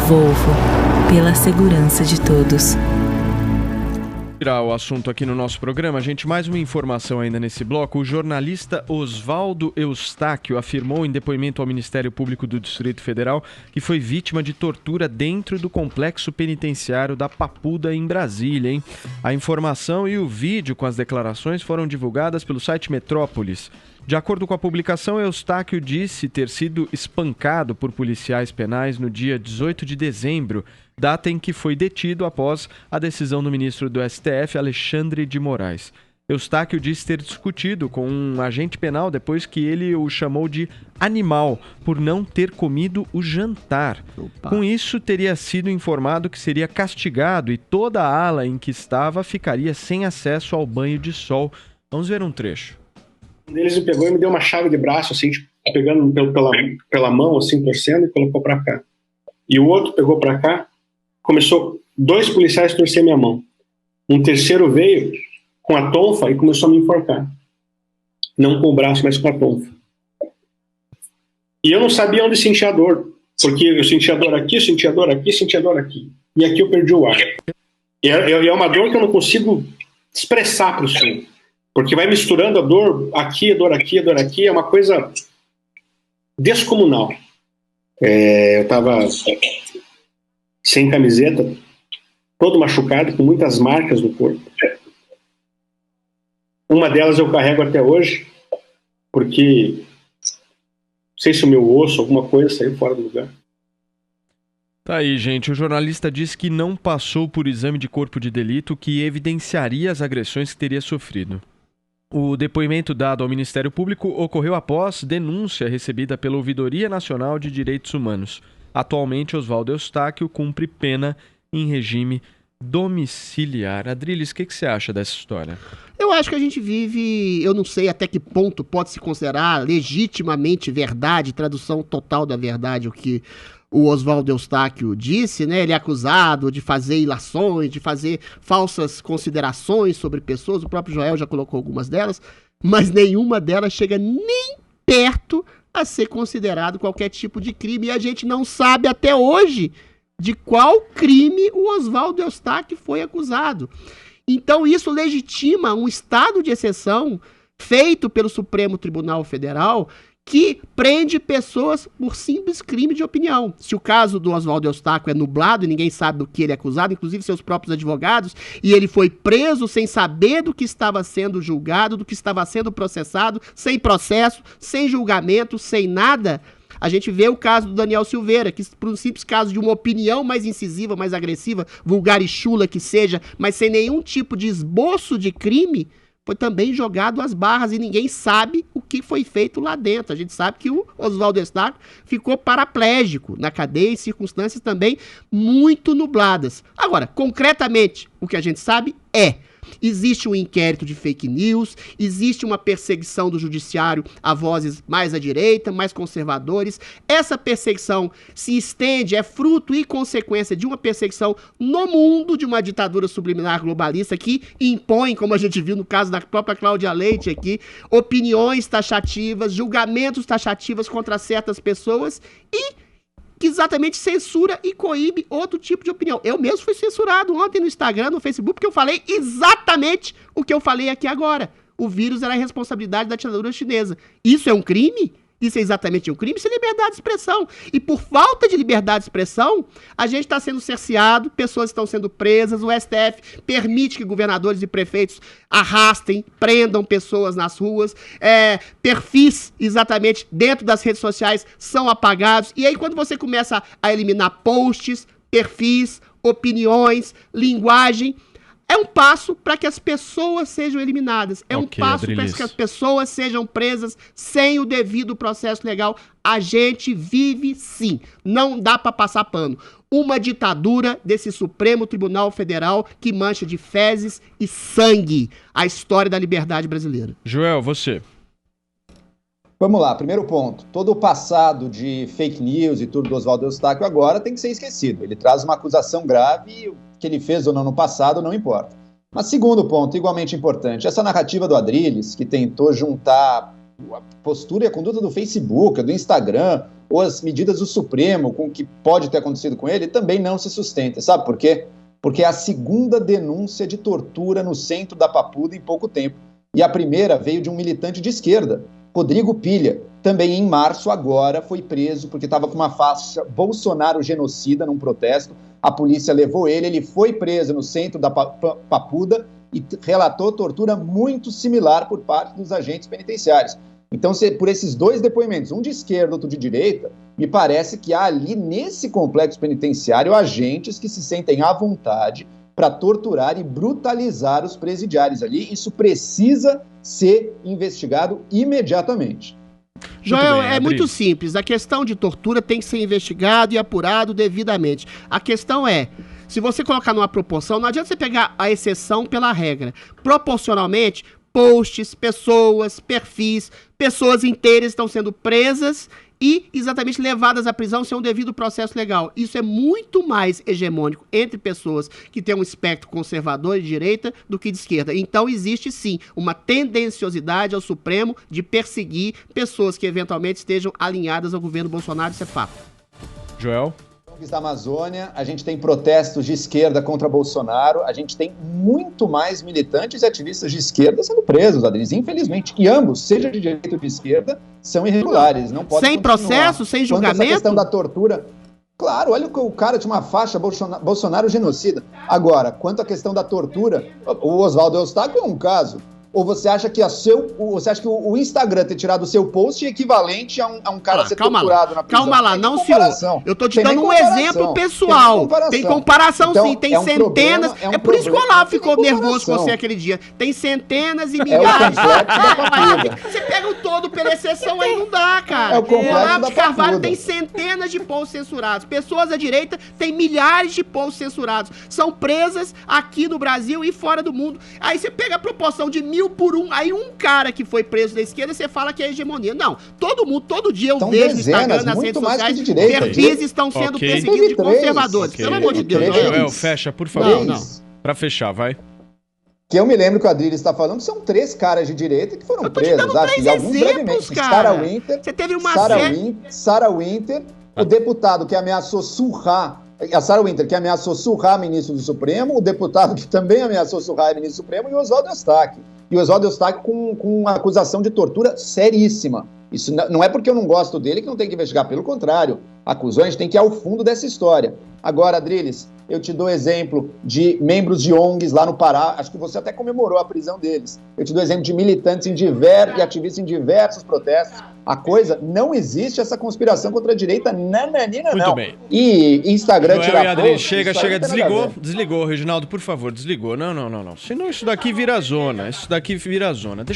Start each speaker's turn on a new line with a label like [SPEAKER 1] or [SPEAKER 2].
[SPEAKER 1] Volvo, pela segurança de todos.
[SPEAKER 2] O assunto aqui no nosso programa, gente, mais uma informação ainda nesse bloco. O jornalista Oswaldo Eustáquio afirmou em depoimento ao Ministério Público do Distrito Federal que foi vítima de tortura dentro do complexo penitenciário da Papuda, em Brasília, hein? A informação e o vídeo com as declarações foram divulgadas pelo site Metrópolis. De acordo com a publicação, Eustáquio disse ter sido espancado por policiais penais no dia 18 de dezembro, data em que foi detido após a decisão do ministro do STF, Alexandre de Moraes. Eustáquio disse ter discutido com um agente penal depois que ele o chamou de animal por não ter comido o jantar. Opa. Com isso, teria sido informado que seria castigado e toda a ala em que estava ficaria sem acesso ao banho de sol. Vamos ver um trecho.
[SPEAKER 3] Um deles me pegou e me deu uma chave de braço, assim, tipo, pegando pela mão, assim, torcendo, e colocou pra cá. E o outro pegou pra cá, começou, 2 policiais torcer minha mão. Um terceiro veio com a tonfa e começou a me enforcar. Não com o braço, mas com a tonfa. E eu não sabia onde sentia a dor, porque eu sentia dor aqui, sentia dor aqui, sentia dor aqui. E aqui eu perdi o ar. E é uma dor que eu não consigo expressar para o senhor. Porque vai misturando a dor aqui, a dor aqui, a dor aqui, é uma coisa descomunal. Eu estava sem camiseta, todo machucado, com muitas marcas no corpo. Uma delas eu carrego até hoje, porque não sei se o meu osso, alguma coisa, saiu fora do lugar.
[SPEAKER 2] Tá aí, gente. O jornalista disse que não passou por exame de corpo de delito que evidenciaria as agressões que teria sofrido. O depoimento dado ao Ministério Público ocorreu após denúncia recebida pela Ouvidoria Nacional de Direitos Humanos. Atualmente, Oswaldo Eustáquio cumpre pena em regime domiciliar. Adriles, o que você acha dessa história?
[SPEAKER 4] Eu acho que a gente vive, eu não sei até que ponto pode se considerar legitimamente verdade, tradução total da verdade, o que o Oswaldo Eustáquio disse, né? Ele é acusado de fazer ilações, de fazer falsas considerações sobre pessoas, o próprio Joel já colocou algumas delas, mas nenhuma delas chega nem perto a ser considerado qualquer tipo de crime, e a gente não sabe até hoje de qual crime o Oswaldo Eustáquio foi acusado. Então isso legitima um estado de exceção feito pelo Supremo Tribunal Federal que prende pessoas por simples crime de opinião. Se o caso do Oswaldo Eustáquio é nublado e ninguém sabe do que ele é acusado, inclusive seus próprios advogados, e ele foi preso sem saber do que estava sendo julgado, do que estava sendo processado, sem processo, sem julgamento, sem nada. A gente vê o caso do Daniel Silveira, que por um simples caso de uma opinião mais incisiva, mais agressiva, vulgar e chula que seja, mas sem nenhum tipo de esboço de crime, foi também jogado às barras e ninguém sabe o que foi feito lá dentro. A gente sabe que o Oswaldo Eustáquio ficou paraplégico na cadeia em circunstâncias também muito nubladas. Agora, concretamente, o que a gente sabe é: existe um inquérito de fake news, existe uma perseguição do judiciário a vozes mais à direita, mais conservadores. Essa perseguição se estende, é fruto e consequência de uma perseguição no mundo, de uma ditadura subliminar globalista que impõe, como a gente viu no caso da própria Cláudia Leite aqui, opiniões taxativas, julgamentos taxativos contra certas pessoas e que exatamente censura e coíbe outro tipo de opinião. Eu mesmo fui censurado ontem no Instagram, no Facebook, porque eu falei exatamente o que eu falei aqui agora. O vírus era a responsabilidade da ditadura chinesa. Isso é um crime? Isso é exatamente um crime? Isso é liberdade de expressão. E por falta de liberdade de expressão, a gente está sendo cerceado, pessoas estão sendo presas, o STF permite que governadores e prefeitos arrastem, prendam pessoas nas ruas, perfis exatamente dentro das redes sociais são apagados. E aí quando você começa a eliminar posts, perfis, opiniões, linguagem, é um passo para que as pessoas sejam eliminadas. É um passo para que as pessoas sejam presas sem o devido processo legal. A gente vive, sim. Não dá para passar pano. Uma ditadura desse Supremo Tribunal Federal que mancha de fezes e sangue a história da liberdade brasileira.
[SPEAKER 2] Joel, você.
[SPEAKER 5] Vamos lá, primeiro ponto. Todo o passado de fake news e tudo do Oswaldo Eustáquio agora tem que ser esquecido. Ele traz uma acusação grave e o que ele fez ou não no passado não importa. Mas segundo ponto, igualmente importante, essa narrativa do Adriles, que tentou juntar a postura e a conduta do Facebook, do Instagram, ou as medidas do Supremo com o que pode ter acontecido com ele, também não se sustenta. Sabe por quê? Porque é a segunda denúncia de tortura no centro da Papuda em pouco tempo. E a primeira veio de um militante de esquerda, Rodrigo Pilha. Também em março, agora, foi preso porque estava com uma faixa Bolsonaro genocida num protesto. A polícia levou ele foi preso no centro da Papuda e relatou tortura muito similar por parte dos agentes penitenciários. Então, por esses dois depoimentos, um de esquerda, outro de direita, me parece que há ali, nesse complexo penitenciário, agentes que se sentem à vontade para torturar e brutalizar os presidiários ali. Isso precisa ser investigado imediatamente.
[SPEAKER 4] Joel,
[SPEAKER 2] bem,
[SPEAKER 4] é muito simples. A questão de tortura tem que ser investigado e apurado devidamente. A questão é, se você colocar numa proporção, não adianta você pegar a exceção pela regra. Proporcionalmente, posts, pessoas, perfis, pessoas inteiras estão sendo presas e exatamente levadas à prisão sem um devido processo legal. Isso é muito mais hegemônico entre pessoas que têm um espectro conservador de direita do que de esquerda. Então existe sim uma tendenciosidade ao Supremo de perseguir pessoas que eventualmente estejam alinhadas ao governo Bolsonaro, isso é fato.
[SPEAKER 2] Joel?
[SPEAKER 5] Da Amazônia, a gente tem protestos de esquerda contra Bolsonaro, a gente tem muito mais militantes e ativistas de esquerda sendo presos, Adriles, infelizmente, e ambos, seja de direita ou de esquerda, são irregulares, não podem
[SPEAKER 4] sem
[SPEAKER 5] continuar.
[SPEAKER 4] processo, sem julgamento?
[SPEAKER 5] Quanto a essa questão da tortura, claro, olha o cara tinha uma faixa Bolsonaro genocida. Agora, quanto à questão da tortura, o Oswaldo Eustáquio é um caso. Ou você acha que o Instagram ter tirado o seu post é equivalente a um cara ser torturado na prisão?
[SPEAKER 4] Calma lá, não, senhor. Eu tô te dando um exemplo pessoal. Tem comparação então, sim, tem centenas. É por isso que o Olavo ficou nervoso com você aquele dia. Tem centenas e milhares. Você pega o todo pela exceção, aí não dá, cara. O Olavo de Carvalho tem centenas de posts censurados. Pessoas à direita têm milhares de posts censurados. São presas aqui no Brasil e fora do mundo. Aí você pega a proporção de 1000 por 1, aí um cara que foi preso da esquerda, você fala que é hegemonia. Não, todo mundo, todo dia eu vejo no Instagram, nas redes sociais, perfis estão sendo perseguidos de conservadores. Pelo amor de Deus.
[SPEAKER 2] Joel, fecha, por favor.
[SPEAKER 4] Não.
[SPEAKER 2] Pra fechar, vai.
[SPEAKER 5] Que eu me lembro que o Adriles está falando, são 3 caras de direita que foram presos.
[SPEAKER 4] E alguns brevemente.
[SPEAKER 5] Sarah Winter,
[SPEAKER 4] você teve uma
[SPEAKER 5] Sarah Winter, o deputado que ameaçou surrar, a Sarah Winter, que ameaçou surrar ministro do Supremo, o deputado que também ameaçou surrar ministro do Supremo, e o Oswaldo Eustáquio. E o Oswaldo Eustáquio com uma acusação de tortura seríssima. Isso não é porque eu não gosto dele que não tem que investigar, pelo contrário. Acusou, a gente tem que ir ao fundo dessa história. Agora, Adriles, eu te dou exemplo de membros de ONGs lá no Pará, acho que você até comemorou a prisão deles. Eu te dou exemplo de militantes e ativistas em diversos protestos. A coisa, não existe essa conspiração contra a direita, nananina, não.
[SPEAKER 2] Muito bem.
[SPEAKER 5] E Instagram
[SPEAKER 2] tirar post... Chega, desligou, Reginaldo, por favor, desligou. Não. Senão isso daqui vira zona, Deixa eu